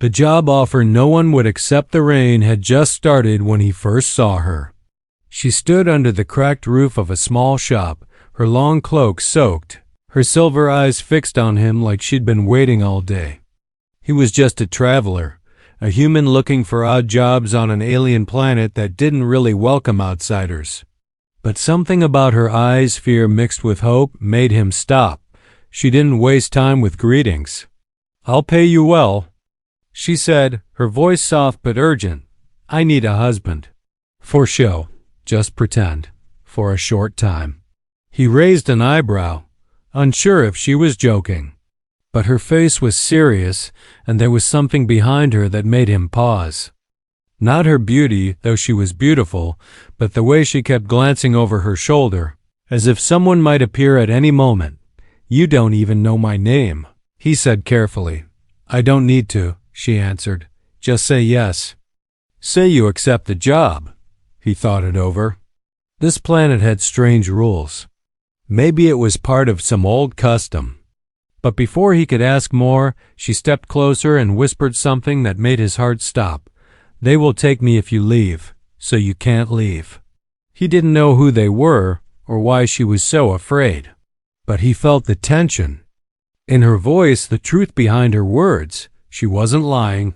The job offer no one would accept the rain had just started when he first saw her. She stood under the cracked roof of a small shop, her long cloak soaked, her silver eyes fixed on him like she'd been waiting all day. He was just a traveler, a human looking for odd jobs on an alien planet that didn't really welcome outsiders. But something about her eyes, fear mixed with hope, made him stop. She didn't waste time with greetings. "I'll pay you well," she said, her voice soft but urgent. "I need a husband." "For show. Just pretend. For a short time." He raised an eyebrow, unsure if she was joking. But her face was serious, and there was something behind her that made him pause. Not her beauty, though she was beautiful, but the way she kept glancing over her shoulder, as if someone might appear at any moment. "You don't even know my name," he said carefully. "I don't need to," she answered. "Just say yes. Say you accept the job." He thought it over. This planet had strange rules. Maybe it was part of some old custom. But before he could ask more, she stepped closer and whispered something that made his heart stop. "They will take me if you leave, so you can't leave." He didn't know who they were or why she was so afraid. But he felt the tension. In her voice, the truth behind her words. She wasn't lying.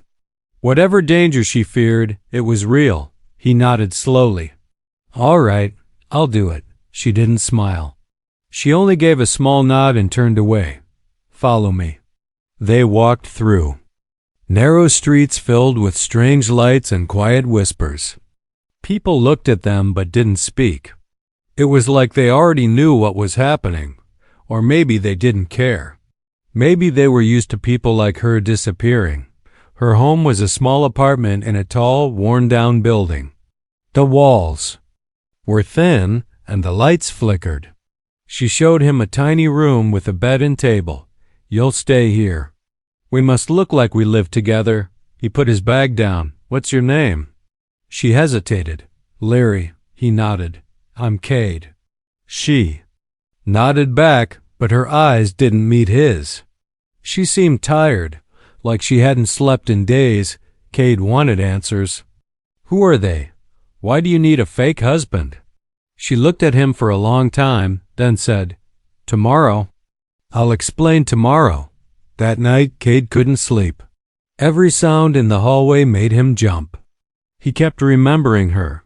Whatever danger she feared, it was real. He nodded slowly. "All right, I'll do it." She didn't smile. She only gave a small nod and turned away. "Follow me." They walked through narrow streets filled with strange lights and quiet whispers. People looked at them but didn't speak. It was like they already knew what was happening, or maybe they didn't care. Maybe they were used to people like her disappearing. Her home was a small apartment in a tall, worn-down building. The walls were thin and the lights flickered. She showed him a tiny room with a bed and table. "You'll stay here. We must look like we live together." He put his bag down. "What's your name?" She hesitated. "Larry." He nodded. "I'm Cade." She nodded back, but her eyes didn't meet his. She seemed tired, like she hadn't slept in days. Cade wanted answers. "Who are they? Why do you need a fake husband?" She looked at him for a long time, then said, "Tomorrow." "I'll explain tomorrow." That night, Cade couldn't sleep. Every sound in the hallway made him jump. He kept remembering her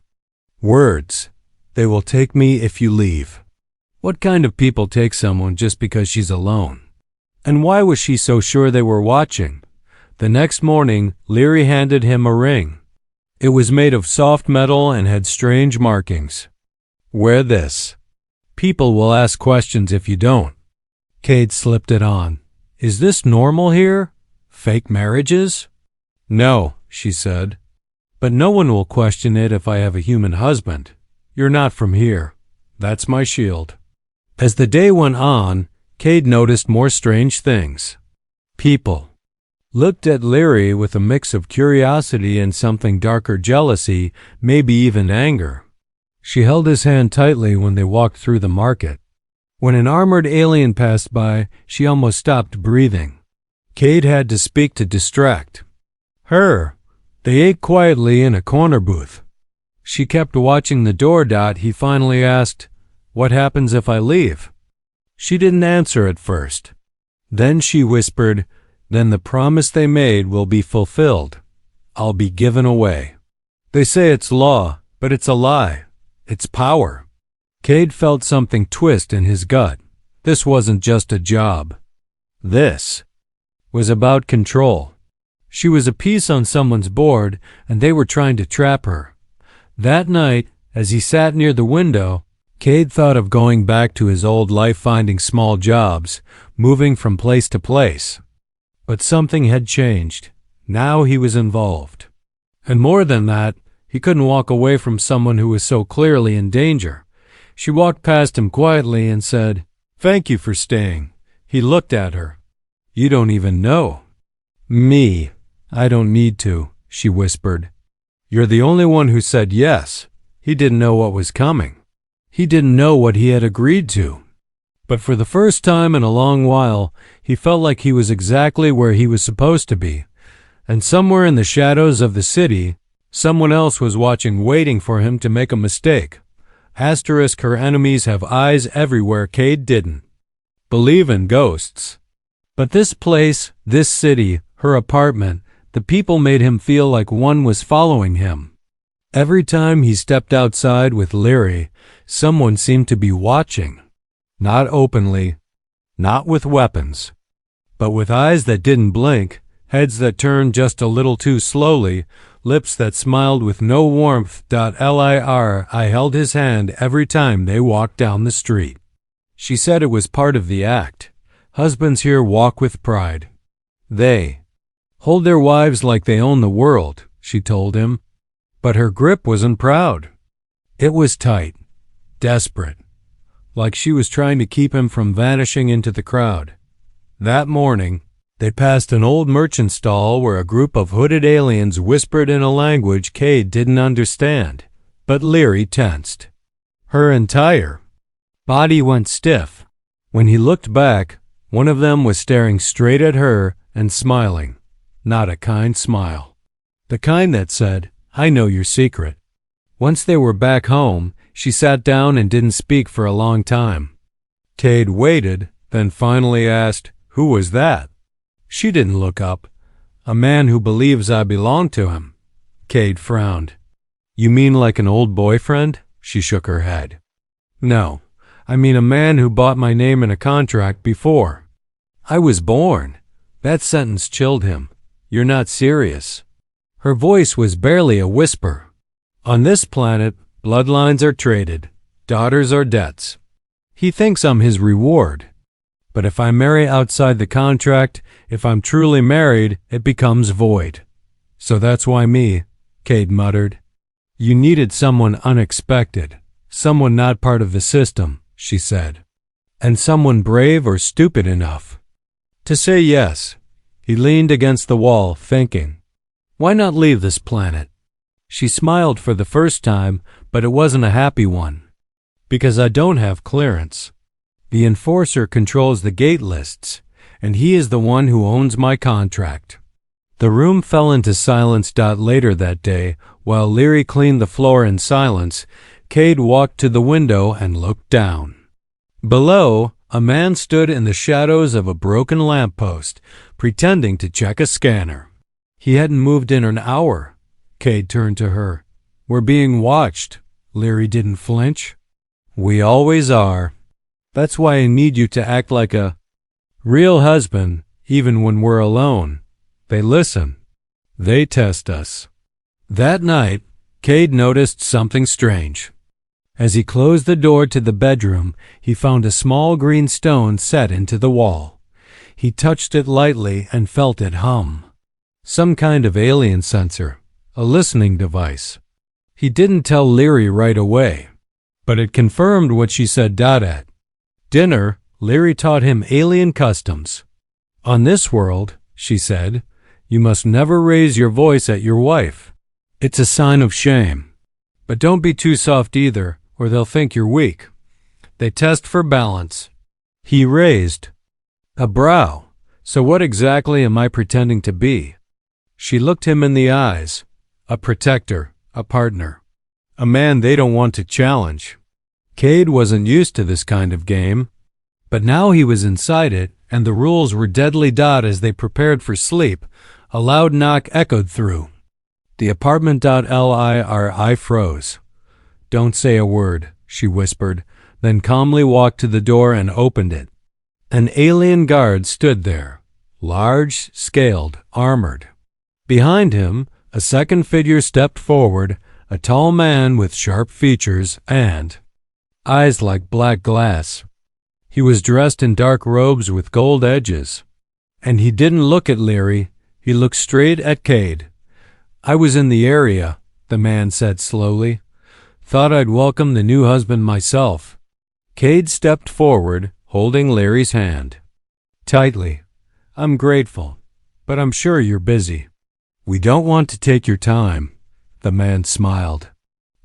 words. "They will take me if you leave." What kind of people take someone just because she's alone? And why was she so sure they were watching? The next morning, Leary handed him a ring. It was made of soft metal and had strange markings. "Wear this. People will ask questions if you don't." Cade slipped it on. "Is this normal here? Fake marriages?" "No," she said. "But no one will question it if I have a human husband. You're not from here. That's my shield." As the day went on, Cade noticed more strange things. People looked at Leary with a mix of curiosity and something darker, jealousy, maybe even anger. She held his hand tightly when they walked through the market. When an armored alien passed by, she almost stopped breathing. Cade had to speak to distract her. They ate quietly in a corner booth. She kept watching the door. He finally asked, "What happens if I leave?" She didn't answer at first. Then she whispered, "Then the promise they made will be fulfilled. I'll be given away. They say it's law, but it's a lie. It's power." Cade felt something twist in his gut. This wasn't just a job. This was about control. She was a piece on someone's board, and they were trying to trap her. That night, as he sat near the window, Cade thought of going back to his old life, finding small jobs, moving from place to place. But something had changed. Now he was involved. And more than that, he couldn't walk away from someone who was so clearly in danger. She walked past him quietly and said, "Thank you for staying." He looked at her. "You don't even know." "Me. I don't need to," she whispered. "You're the only one who said yes." He didn't know what was coming. He didn't know what he had agreed to. But for the first time in a long while, he felt like he was exactly where he was supposed to be. And somewhere in the shadows of the city, someone else was watching, waiting for him to make a mistake. Asterisk, her enemies have eyes everywhere. Cade didn't believe in ghosts. But this place, this city, her apartment, the people made him feel like one was following him. Every time he stepped outside with Leary, someone seemed to be watching. Not openly, not with weapons, but with eyes that didn't blink, heads that turned just a little too slowly, lips that smiled with no warmth. I held his hand every time they walked down the street. She said it was part of the act. Husbands here walk with pride. They hold their wives like they own the world, she told him. But her grip wasn't proud. It was tight, desperate, like she was trying to keep him from vanishing into the crowd. That morning, they passed an old merchant stall where a group of hooded aliens whispered in a language Cade didn't understand, but Leary tensed. Her entire body went stiff. When he looked back, one of them was staring straight at her and smiling. Not a kind smile. The kind that said, "I know your secret." Once they were back home, she sat down and didn't speak for a long time. Cade waited, then finally asked, "Who was that?" She didn't look up. "A man who believes I belong to him." Cade frowned. "You mean like an old boyfriend?" She shook her head. "No, I mean a man who bought my name in a contract before I was born." That sentence chilled him. "You're not serious." Her voice was barely a whisper. "On this planet, bloodlines are traded. Daughters are debts. He thinks I'm his reward. But if I marry outside the contract, if I'm truly married, it becomes void. So that's why me," Cade muttered. "You needed someone unexpected, someone not part of the system," she said. "And someone brave or stupid enough to say yes." He leaned against the wall, thinking, why not leave this planet? She smiled for the first time, but it wasn't a happy one. "Because I don't have clearance. The enforcer controls the gate lists, and he is the one who owns my contract." The room fell into silence. Later that day, while Leary cleaned the floor in silence, Cade walked to the window and looked down. Below, a man stood in the shadows of a broken lamppost, pretending to check a scanner. He hadn't moved in an hour. Cade turned to her. "We're being watched." Leary didn't flinch. "We always are. That's why I need you to act like a real husband, even when we're alone. They listen. They test us." That night, Cade noticed something strange. As he closed the door to the bedroom, he found a small green stone set into the wall. He touched it lightly and felt it hum. Some kind of alien sensor, a listening device. He didn't tell Leary right away, but it confirmed what she said. At dinner, Leary taught him alien customs. "On this world," she said, "you must never raise your voice at your wife. It's a sign of shame. But don't be too soft either, or they'll think you're weak. They test for balance." He raised a brow. "So what exactly am I pretending to be?" She looked him in the eyes. "A protector, a partner, a man they don't want to challenge." Cade wasn't used to this kind of game, but now he was inside it, and the rules were deadly. As they prepared for sleep, a loud knock echoed through the apartment. I froze. "Don't say a word," she whispered, then calmly walked to the door and opened it. An alien guard stood there, large, scaled, armored. Behind him, a second figure stepped forward, a tall man with sharp features and eyes like black glass. He was dressed in dark robes with gold edges. And he didn't look at Leary, he looked straight at Cade. "I was in the area," the man said slowly. "Thought I'd welcome the new husband myself." Cade stepped forward, holding Leary's hand tightly. "I'm grateful, but I'm sure you're busy." "We don't want to take your time," the man smiled.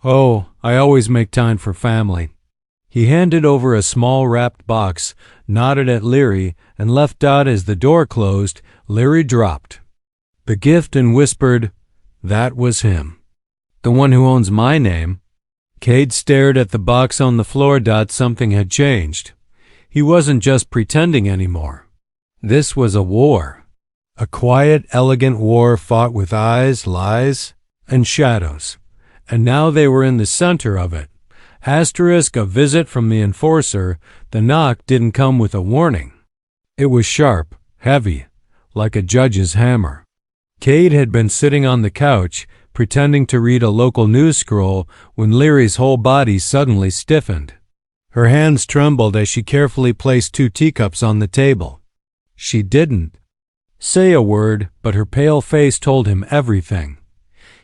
"Oh, I always make time for family." He handed over a small wrapped box, nodded at Leary, and left. As the door closed, Leary dropped the gift and whispered, "That was him. The one who owns my name." Cade stared at the box on the floor. Something had changed. He wasn't just pretending anymore. This was a war. A quiet, elegant war fought with eyes, lies, and shadows. And now they were in the center of it. Asterisk, a visit from the enforcer. The knock didn't come with a warning. It was sharp, heavy, like a judge's hammer. Cade had been sitting on the couch, pretending to read a local news scroll, when Leary's whole body suddenly stiffened. Her hands trembled as she carefully placed 2 teacups on the table. She didn't say a word, but her pale face told him everything.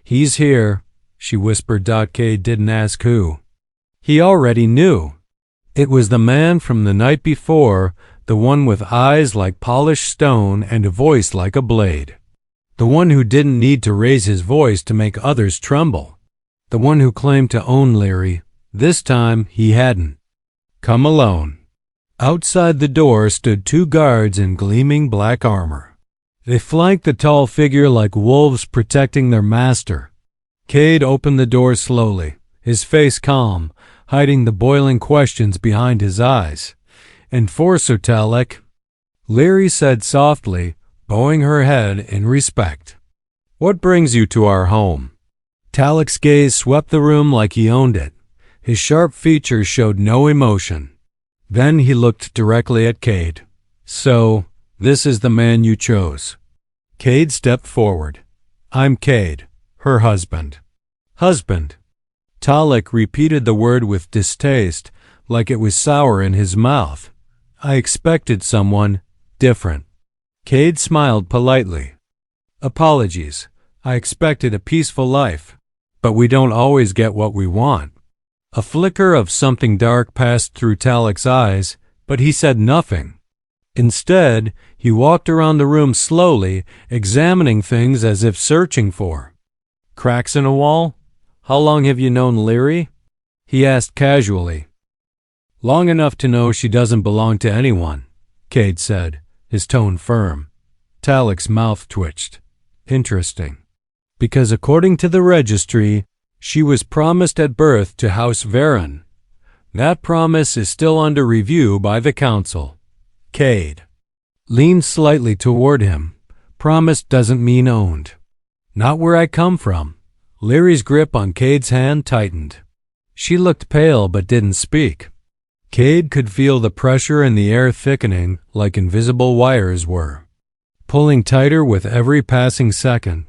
"He's here," she whispered. Cade didn't ask who. He already knew. It was the man from the night before, the one with eyes like polished stone and a voice like a blade. The one who didn't need to raise his voice to make others tremble. The one who claimed to own Leary. This time he hadn't. "Come alone." Outside the door stood 2 guards in gleaming black armor. They flanked the tall figure like wolves protecting their master. Cade opened the door slowly, his face calm, hiding the boiling questions behind his eyes. "Enforcer Talek," Leary said softly, bowing her head in respect. "What brings you to our home?" Talek's gaze swept the room like he owned it. His sharp features showed no emotion. Then he looked directly at Cade. "So, this is the man you chose." Cade stepped forward. "I'm Cade, her husband." "Husband." Talek repeated the word with distaste, like it was sour in his mouth. "I expected someone different." Cade smiled politely. "Apologies. I expected a peaceful life. But we don't always get what we want." A flicker of something dark passed through Talek's eyes, but he said nothing. Instead, he walked around the room slowly, examining things as if searching for cracks in a wall. "How long have you known Leary?" he asked casually. "Long enough to know she doesn't belong to anyone," Cade said, his tone firm. Talek's mouth twitched. "Interesting. Because according to the registry, she was promised at birth to House Varen. That promise is still under review by the council." Cade leaned slightly toward him. "Promised doesn't mean owned." "Not where I come from." Leary's grip on Cade's hand tightened. She looked pale but didn't speak. Cade could feel the pressure in the air thickening like invisible wires were, pulling tighter with every passing second.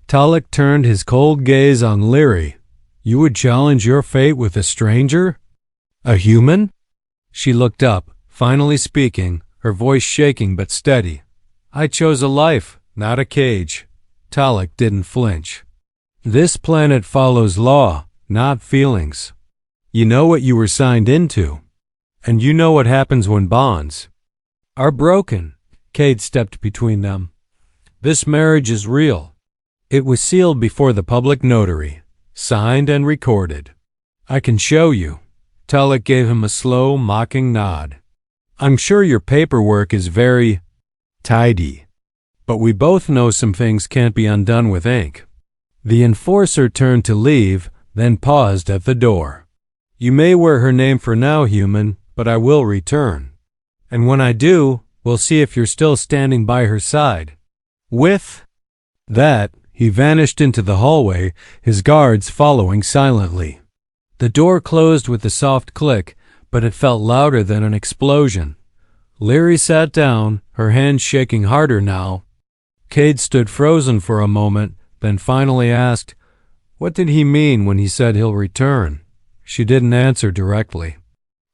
Talek turned his cold gaze on Leary. "You would challenge your fate with a stranger? A human?" She looked up, finally speaking, her voice shaking but steady. "I chose a life, not a cage." Talek didn't flinch. "This planet follows law, not feelings. You know what you were signed into. And you know what happens when bonds are broken." Cade stepped between them. "This marriage is real. It was sealed before the public notary, signed and recorded. I can show you." Talek gave him a slow, mocking nod. "I'm sure your paperwork is very tidy, but we both know some things can't be undone with ink." The enforcer turned to leave, then paused at the door. "You may wear her name for now, human, but I will return. And when I do, we'll see if you're still standing by her side." With that, he vanished into the hallway, his guards following silently. The door closed with a soft click, but it felt louder than an explosion. Leary sat down, her hands shaking harder now. Cade stood frozen for a moment, then finally asked, "What did he mean when he said he'll return?" She didn't answer directly.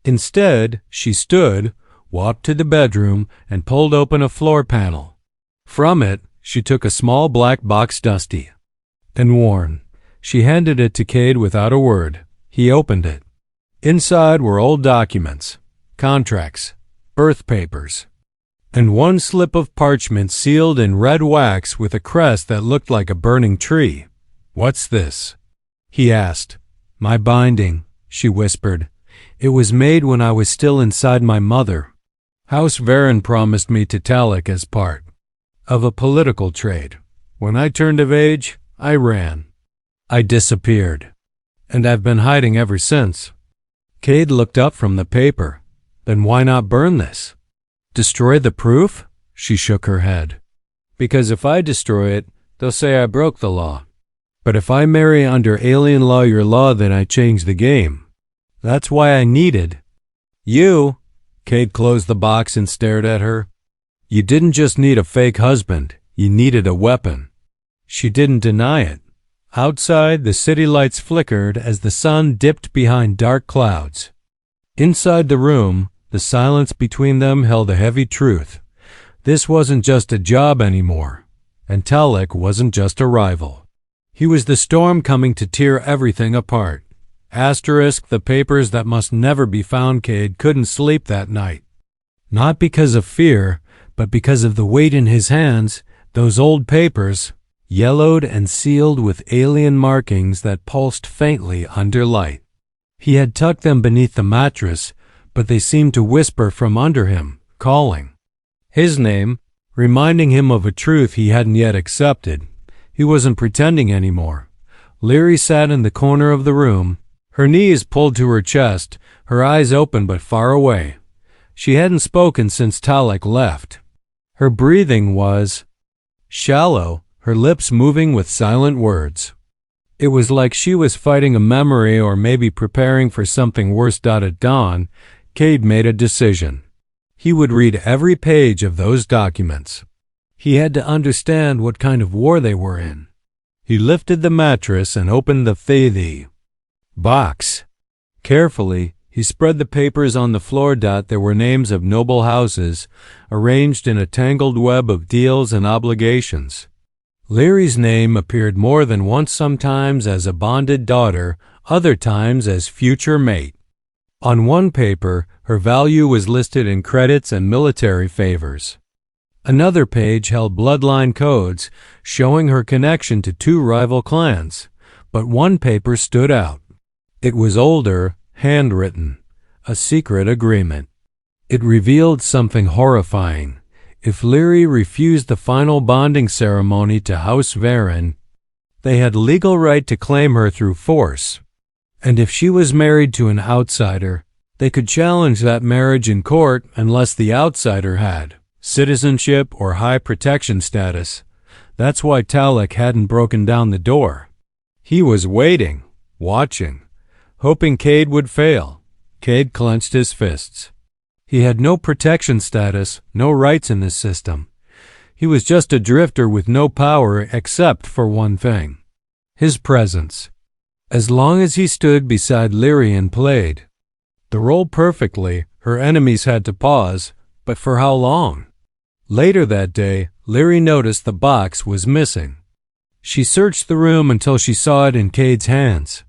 Instead, she stood, walked to the bedroom, and pulled open a floor panel. From it, she took a small black box, dusty and worn. She handed it to Cade without a word. He opened it. Inside were old documents, contracts, birth papers, and one slip of parchment sealed in red wax with a crest that looked like a burning tree. "What's this?" he asked. "My binding," she whispered. "It was made when I was still inside my mother. House Varen promised me to Talek as part of a political trade. When I turned of age, I ran. I disappeared. And I've been hiding ever since." Cade looked up from the paper. "Then why not burn this?" "Destroy the proof?" She shook her head. "Because if I destroy it, they'll say I broke the law. But if I marry under alien law your law, then I change the game. That's why I needed you." Cade closed the box and stared at her. "You didn't just need a fake husband, you needed a weapon." She didn't deny it. Outside, the city lights flickered as the sun dipped behind dark clouds. Inside the room, the silence between them held a heavy truth. This wasn't just a job anymore, and Talek wasn't just a rival. He was the storm coming to tear everything apart. Asterisk the papers that must never be found. Cade couldn't sleep that night. Not because of fear, but because of the weight in his hands. Those old papers, yellowed and sealed with alien markings that pulsed faintly under light. He had tucked them beneath the mattress, but they seemed to whisper from under him, calling his name, reminding him of a truth he hadn't yet accepted. He wasn't pretending anymore. Leary sat in the corner of the room, her knees pulled to her chest, her eyes open but far away. She hadn't spoken since Talek left. Her breathing was shallow, her lips moving with silent words. It was like she was fighting a memory or maybe preparing for something worse. At dawn, Cade made a decision. He would read every page of those documents. He had to understand what kind of war they were in. He lifted the mattress and opened the box. Carefully, he spread the papers on the floor. There were names of noble houses, arranged in a tangled web of deals and obligations. Leary's name appeared more than once, sometimes as a bonded daughter, other times as future mate. On one paper, her value was listed in credits and military favors. Another page held bloodline codes showing her connection to 2 rival clans, but one paper stood out. It was older, handwritten, a secret agreement. It revealed something horrifying. If Leary refused the final bonding ceremony to House Varen, they had legal right to claim her through force. And if she was married to an outsider, they could challenge that marriage in court unless the outsider had citizenship or high protection status. That's why Talek hadn't broken down the door. He was waiting, watching, hoping Cade would fail. Cade clenched his fists. He had no protection status, no rights in this system. He was just a drifter with no power except for one thing: his presence. As long as he stood beside Leary and played the role perfectly, her enemies had to pause, but for how long? Later that day, Leary noticed the box was missing. She searched the room until she saw it in Cade's hands.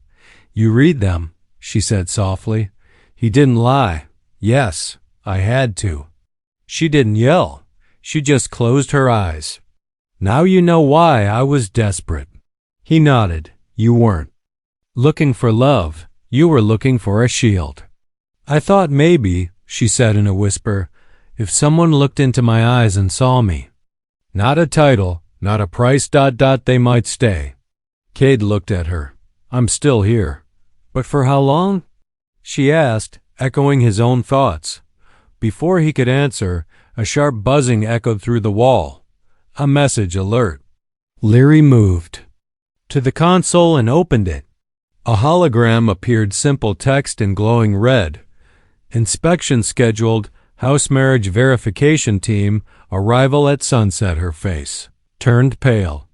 "You read them," she said softly. He didn't lie. "Yes, I had to." She didn't yell. She just closed her eyes. "Now you know why I was desperate." He nodded. "You weren't looking for love. You were looking for a shield." "I thought maybe," she said in a whisper, "if someone looked into my eyes and saw me. Not a title, not a price. They might stay." Cade looked at her. "I'm still here." "But for how long?" she asked, echoing his own thoughts. Before he could answer, a sharp buzzing echoed through the wall. A message alert. Leary moved to the console and opened it. A hologram appeared, simple text in glowing red. "Inspection scheduled. House marriage verification team. Arrival at sunset." Her face turned pale.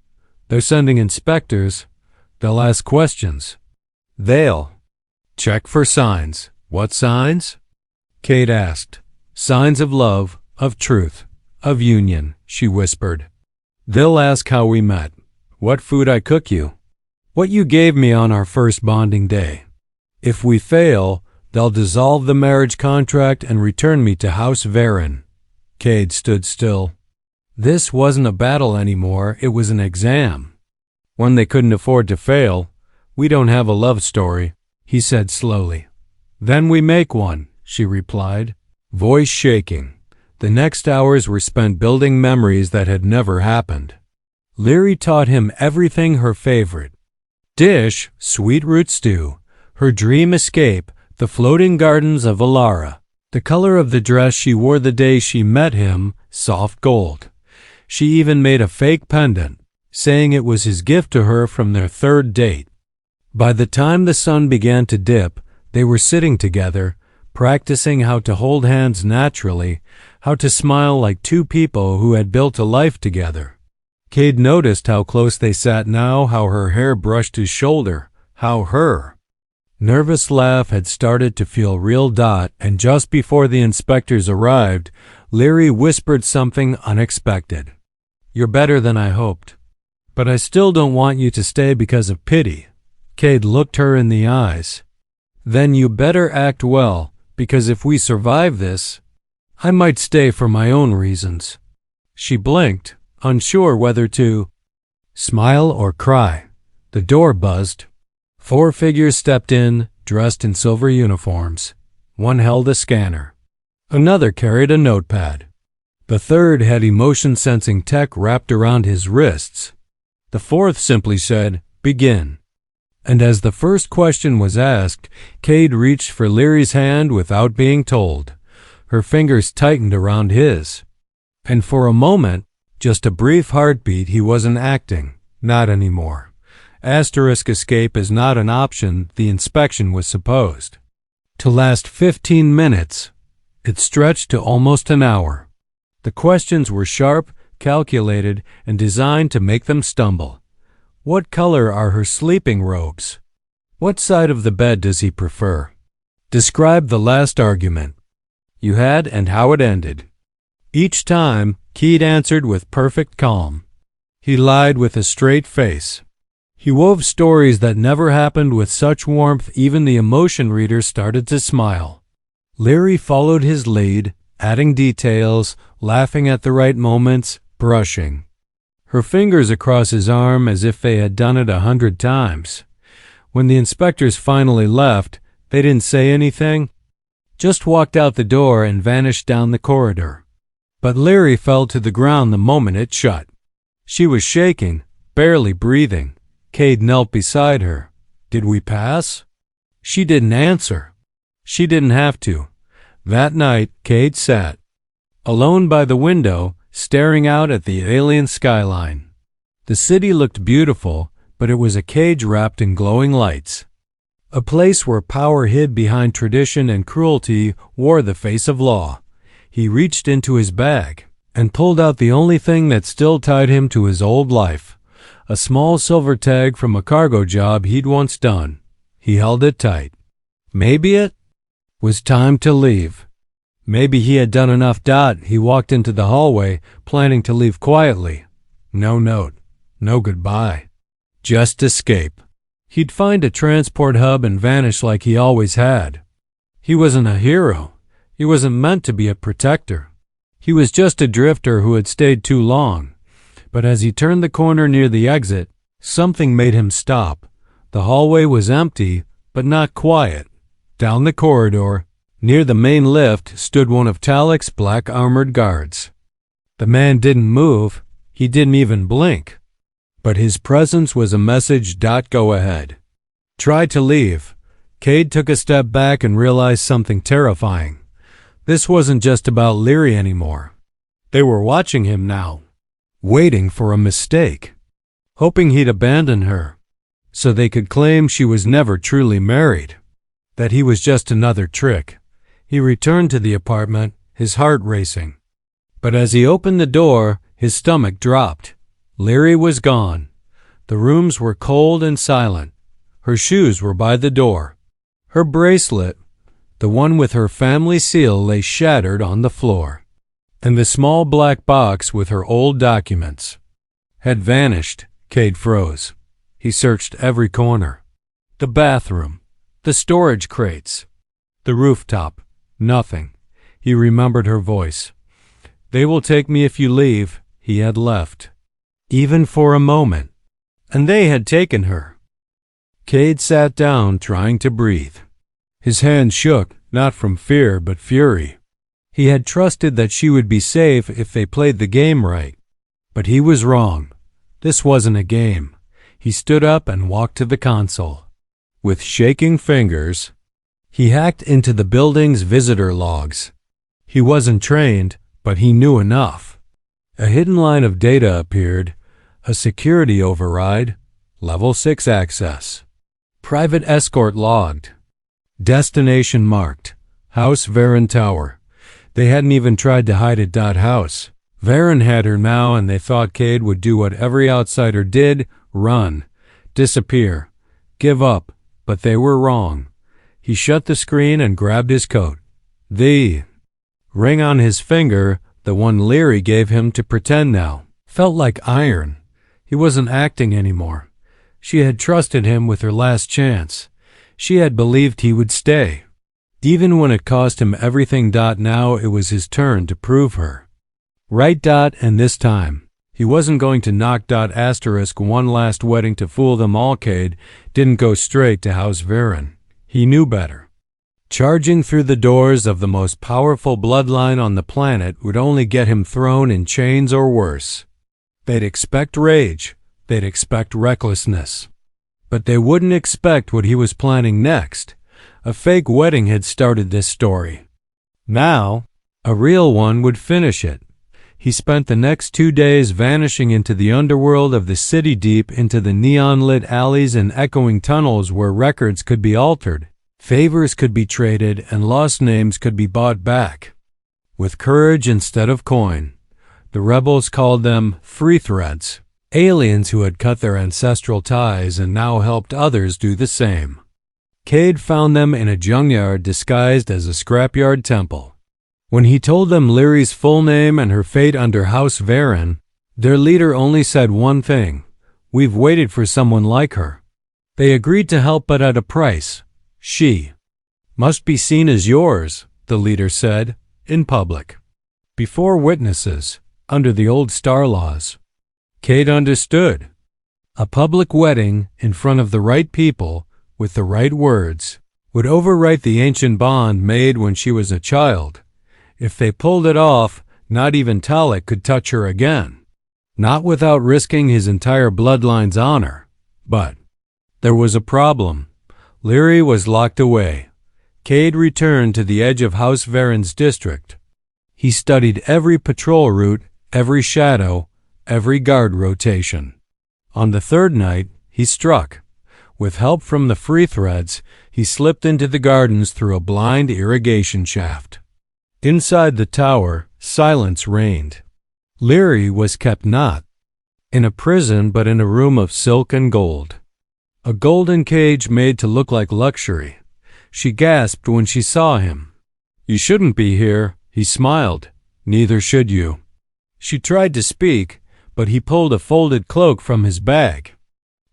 "They're sending inspectors. They'll ask questions. They'll check for signs." "What signs?" Cade asked. "Signs of love, of truth, of union," she whispered. "They'll ask how we met, what food I cook you, what you gave me on our first bonding day. If we fail, they'll dissolve the marriage contract and return me to House Varen." Cade stood still. This wasn't a battle anymore, it was an exam. One they couldn't afford to fail. "We don't have a love story," he said slowly. "Then we make one," she replied, voice shaking. The next hours were spent building memories that had never happened. Leary taught him everything: her favorite dish, sweet root stew; her dream escape, the floating gardens of Alara; the color of the dress she wore the day she met him, soft gold. She even made a fake pendant, saying it was his gift to her from their third date. By the time the sun began to dip, they were sitting together, practicing how to hold hands naturally, how to smile like two people who had built a life together. Cade noticed how close they sat now, how her hair brushed his shoulder, how her nervous laugh had started to feel real. And just before the inspectors arrived, Leary whispered something unexpected. "You're better than I hoped. But I still don't want you to stay because of pity." Cade looked her in the eyes. "Then you better act well, because if we survive this, I might stay for my own reasons." She blinked, unsure whether to smile or cry. The door buzzed. 4 figures stepped in, dressed in silver uniforms. One held a scanner. Another carried a notepad. The third had emotion-sensing tech wrapped around his wrists. The fourth simply said, "Begin." And as the first question was asked, Cade reached for Leary's hand without being told. Her fingers tightened around his. And for a moment, just a brief heartbeat, he wasn't acting. Not anymore. Escape is not an option. The inspection was supposed to last 15 minutes. It stretched to almost an hour. The questions were sharp, calculated, and designed to make them stumble. What color are her sleeping robes? What side of the bed does he prefer? Describe the last argument you had and how it ended. Each time, Cade answered with perfect calm. He lied with a straight face. He wove stories that never happened with such warmth even the emotion reader started to smile. Leary followed his lead, adding details, laughing at the right moments, brushing her fingers across his arm as if they had done it 100 times. When the inspectors finally left, they didn't say anything, just walked out the door and vanished down the corridor. But Leary fell to the ground the moment it shut. She was shaking, barely breathing. Cade knelt beside her. "Did we pass?" She didn't answer. She didn't have to. That night, Cade sat alone by the window, staring out at the alien skyline. The city looked beautiful, but it was a cage wrapped in glowing lights. A place where power hid behind tradition and cruelty wore the face of law. He reached into his bag and pulled out the only thing that still tied him to his old life. A small silver tag from a cargo job he'd once done. He held it tight. Maybe it was time to leave. Maybe he had done enough. He walked into the hallway, planning to leave quietly. No note, no goodbye. Just escape. He'd find a transport hub and vanish like he always had. He wasn't a hero. He wasn't meant to be a protector. He was just a drifter who had stayed too long. But as he turned the corner near the exit, something made him stop. The hallway was empty, but not quiet. Down the corridor, near the main lift, stood one of Talik's black armored guards. The man didn't move. He didn't even blink. But his presence was a message. Go ahead. Try to leave. Cade took a step back and realized something terrifying. This wasn't just about Leary anymore. They were watching him now, waiting for a mistake, hoping he'd abandon her, so they could claim she was never truly married, that he was just another trick. He returned to the apartment, his heart racing. But as he opened the door, his stomach dropped. Leary was gone. The rooms were cold and silent. Her shoes were by the door. Her bracelet, the one with her family seal, lay shattered on the floor. And the small black box with her old documents had vanished. Cade froze. He searched every corner. The bathroom, the storage crates, the rooftop. Nothing. He remembered her voice. "They will take me if you leave." He had left, even for a moment, and they had taken her. Cade sat down, trying to breathe. His hands shook, not from fear but fury. He had trusted that she would be safe if they played the game right. But he was wrong. This wasn't a game. He stood up and walked to the console. With shaking fingers, he hacked into the building's visitor logs. He wasn't trained, but he knew enough. A hidden line of data appeared, a security override, level 6 access. Private escort logged. Destination marked, House Varen Tower. They hadn't even tried to hide it. House Varen had her now, and they thought Cade would do what every outsider did: run, disappear, give up, but they were wrong. He shut the screen and grabbed his coat. The ring on his finger, the one Leary gave him to pretend now, felt like iron. He wasn't acting anymore. She had trusted him with her last chance. She had believed he would stay, even when it cost him everything. Now it was his turn to prove her right. And this time, he wasn't going to knock one last wedding to fool them all. Cade didn't go straight to House Varen. He knew better. Charging through the doors of the most powerful bloodline on the planet would only get him thrown in chains or worse. They'd expect rage. They'd expect recklessness. But they wouldn't expect what he was planning next. A fake wedding had started this story. Now, a real one would finish it. He spent the next 2 days vanishing into the underworld of the city, deep into the neon-lit alleys and echoing tunnels where records could be altered, favors could be traded, and lost names could be bought back. With courage instead of coin. The rebels called them free threads, aliens who had cut their ancestral ties and now helped others do the same. Cade found them in a junkyard disguised as a scrapyard temple. When he told them Leary's full name and her fate under House Varen, their leader only said one thing: "We've waited for someone like her." They agreed to help, but at a price. She must be seen as yours, the leader said, in public, before witnesses, under the old star laws. Cade understood. A public wedding in front of the right people, with the right words, would overwrite the ancient bond made when she was a child. If they pulled it off, not even Talek could touch her again. Not without risking his entire bloodline's honor. But there was a problem. Leary was locked away. Cade returned to the edge of House Varen's district. He studied every patrol route, every shadow, every guard rotation. On the third night, he struck. With help from the free threads, he slipped into the gardens through a blind irrigation shaft. Inside the tower, silence reigned. Leary was kept not in a prison, but in a room of silk and gold. A golden cage made to look like luxury. She gasped when she saw him. "You shouldn't be here," he smiled. "Neither should you." She tried to speak, but he pulled a folded cloak from his bag.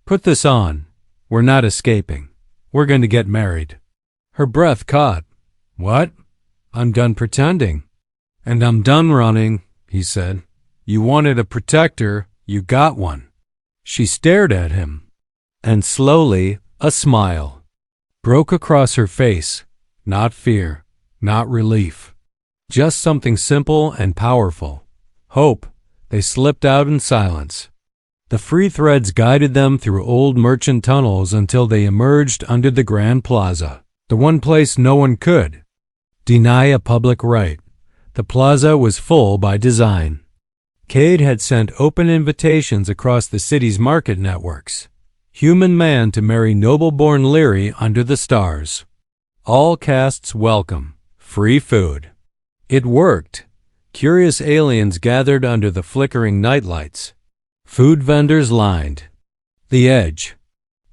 "Put this on. We're not escaping. We're going to get married." Her breath caught. "What?" "I'm done pretending." "And I'm done running," he said. "You wanted a protector. You got one." She stared at him, and slowly a smile broke across her face. Not fear, not relief. Just something simple and powerful. Hope. They slipped out in silence. The free threads guided them through old merchant tunnels until they emerged under the Grand Plaza, the one place no one could deny a public right. The plaza was full by design. Cade had sent open invitations across the city's market networks. Human man to marry noble-born Leary under the stars. All castes welcome. Free food. It worked. Curious aliens gathered under the flickering nightlights. Food vendors lined the edge.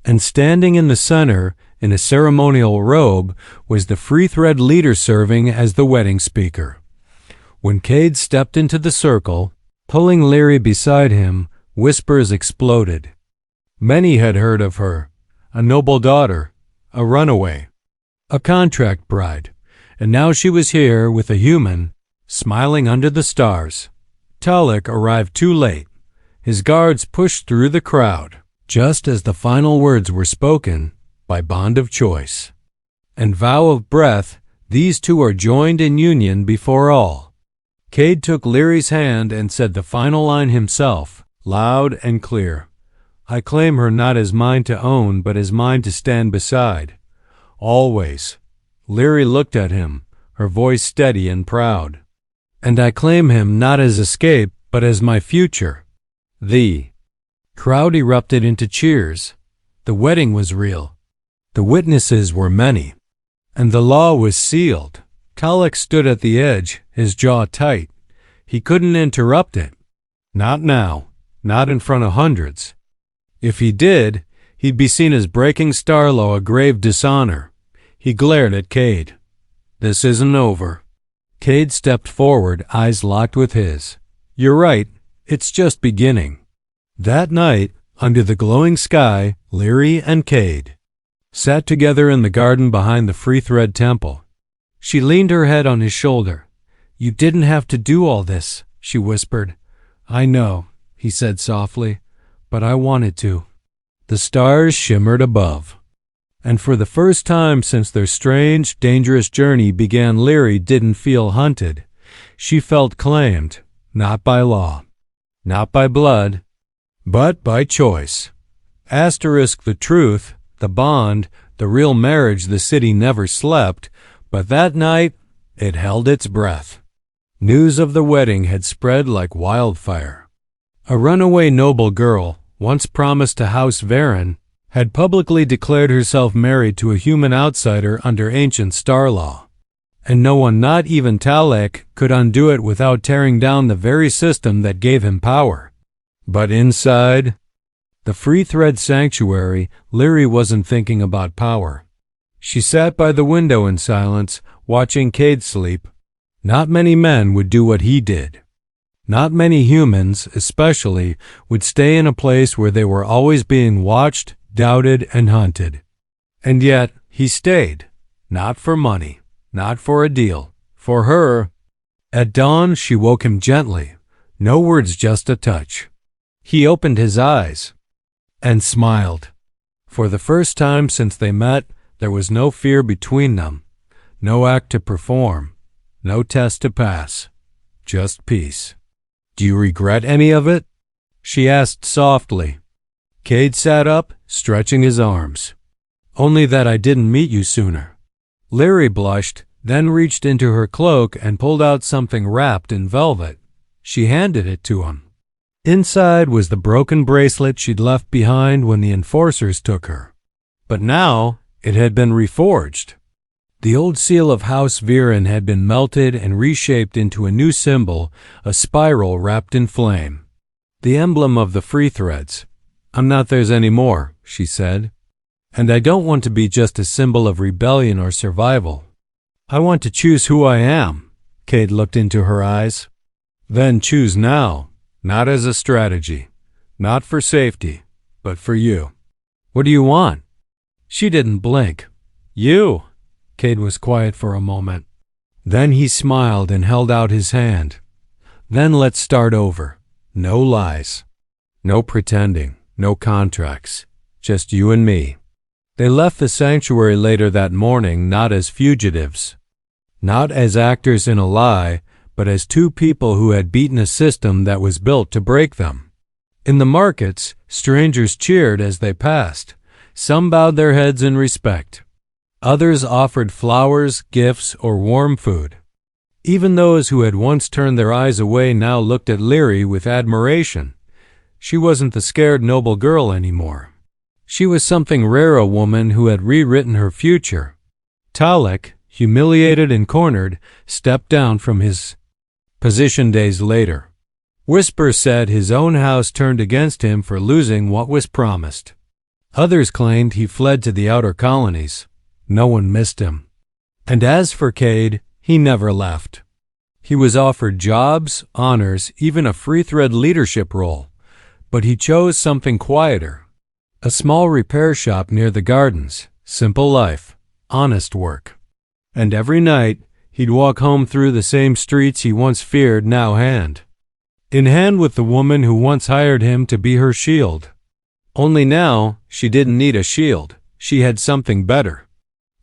And standing in the center, in a ceremonial robe, was the free thread leader serving as the wedding speaker. When Cade stepped into the circle, pulling Leary beside him, whispers exploded. Many had heard of her, a noble daughter, a runaway, a contract bride, and now she was here with a human, smiling under the stars. Talek arrived too late. His guards pushed through the crowd, just as the final words were spoken, by bond of choice and vow of breath. These two are joined in union before all. Cade took Leary's hand and said the final line himself. loud and clear. I claim her not as mine to own, but as mine to stand beside. Always. Leary looked at him, her voice steady and proud. And I claim him not as escape, but as my future. The crowd erupted into cheers. The wedding was real. The witnesses were many. And the law was sealed. Talek stood at the edge, his jaw tight. He couldn't interrupt it. Not now. Not in front of hundreds. If he did, he'd be seen as breaking Starlo a grave dishonor. He glared at Cade. This isn't over. Cade stepped forward, eyes locked with his. You're right. It's just beginning. That night, under the glowing sky, Leary and Cade sat together in the garden behind the Free Thread Temple. She leaned her head on his shoulder. You didn't have to do all this, she whispered. I know, he said softly, but I wanted to. The stars shimmered above. And for the first time since their strange, dangerous journey began, Leary didn't feel hunted. She felt claimed, not by law, not by blood, but by choice. Asterisk the truth, the bond, the real marriage. The city never slept, but that night it held its breath. News of the wedding had spread like wildfire. A runaway noble girl, once promised to House Varen, had publicly declared herself married to a human outsider under ancient star law. And no one, not even Talek, could undo it without tearing down the very system that gave him power. But inside the Free Thread Sanctuary, Leary wasn't thinking about power. She sat by the window in silence, watching Cade sleep. Not many men would do what he did. Not many humans, especially, would stay in a place where they were always being watched, doubted, and hunted. And yet, he stayed. Not for money, not for a deal, for her. At dawn, she woke him gently. No words, just a touch. He opened his eyes and smiled. For the first time since they met, there was no fear between them, no act to perform, no test to pass, just peace. Do you regret any of it? She asked softly. Cade sat up, stretching his arms. Only that I didn't meet you sooner. Leary blushed, then reached into her cloak and pulled out something wrapped in velvet. She handed it to him. Inside was the broken bracelet she'd left behind when the enforcers took her. But now it had been reforged. The old seal of House Varen had been melted and reshaped into a new symbol, a spiral wrapped in flame. The emblem of the Free Threads. I'm not theirs anymore, she said. And I don't want to be just a symbol of rebellion or survival. I want to choose who I am. Cade looked into her eyes. Then choose now, not as a strategy, not for safety, but for you. What do you want? She didn't blink. You. Cade was quiet for a moment. Then he smiled and held out his hand. Then let's start over. No lies. No pretending. No contracts. Just you and me. They left the sanctuary later that morning, not as fugitives. Not as actors in a lie, but as two people who had beaten a system that was built to break them. In the markets, strangers cheered as they passed. Some bowed their heads in respect. Others offered flowers, gifts, or warm food. Even those who had once turned their eyes away now looked at Leary with admiration. She wasn't the scared noble girl anymore. She was something rare, a woman who had rewritten her future. Talek, humiliated and cornered, stepped down from his position days later. Whispers said his own house turned against him for losing what was promised. Others claimed he fled to the outer colonies. No one missed him. And as for Cade, he never left. He was offered jobs, honors, even a Free Thread leadership role. But he chose something quieter. A small repair shop near the gardens. Simple life. Honest work. And every night, he'd walk home through the same streets he once feared, now hand in hand with the woman who once hired him to be her shield. Only now, she didn't need a shield. She had something better.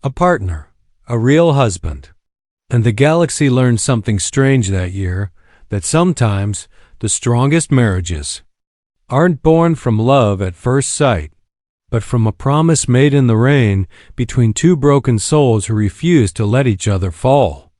A partner, a real husband. And the galaxy learned something strange that year, that sometimes the strongest marriages aren't born from love at first sight, but from a promise made in the rain between two broken souls who refuse to let each other fall.